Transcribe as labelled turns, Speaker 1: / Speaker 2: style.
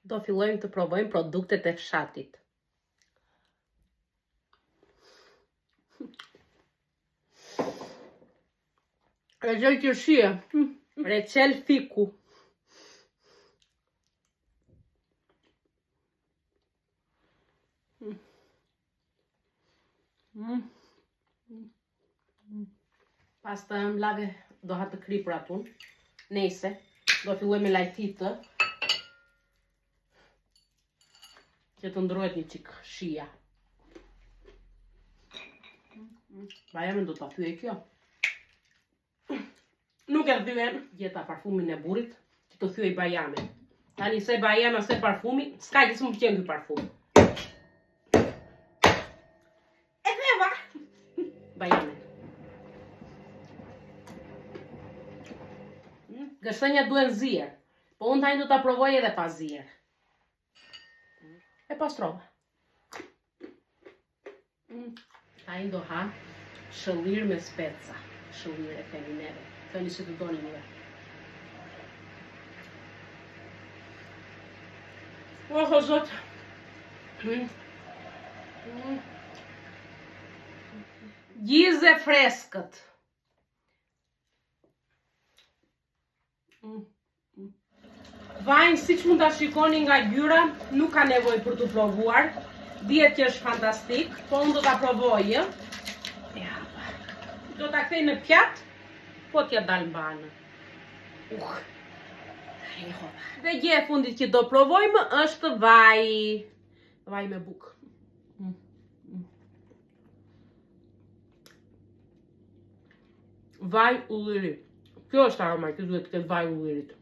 Speaker 1: Do fillojmë të provojmë produktet e fshatit. Reçel qershie, reçel fiku. Pasta mlave do ha të kri për atun. Nejse, do filloj me lajtitë. Që të ndrohet një qik shia. Bajamen do të thyej kjo. Nuk e thyen. Gjeta parfumin e burrit që të thyej bajamen. Tani se bajama se parfumi, s'ka që s'më pëlqen ky parfum. E theva! Bajamen. Gështenja duhen zier, po unë tani do ta provoj edhe pa zier. E pastrova. Tani do ha shëllir me speca. Shëllir e keni neve. Thoni që të doni neve. O zot. Gjize freskët. Vajnë si që mund të shikoni nga gjyra, nuk ka nevoj për të provuar. Dihet që është fantastik, po unë do të provoj. Do të kthej në pjatë, po t'ja dalë mbanë. Dhe gjë e fundit që do provojmë është vaj. Vaj me bukë. Vaj ulliri. Kjo është aroma që duhet të ketë vaj ullirit.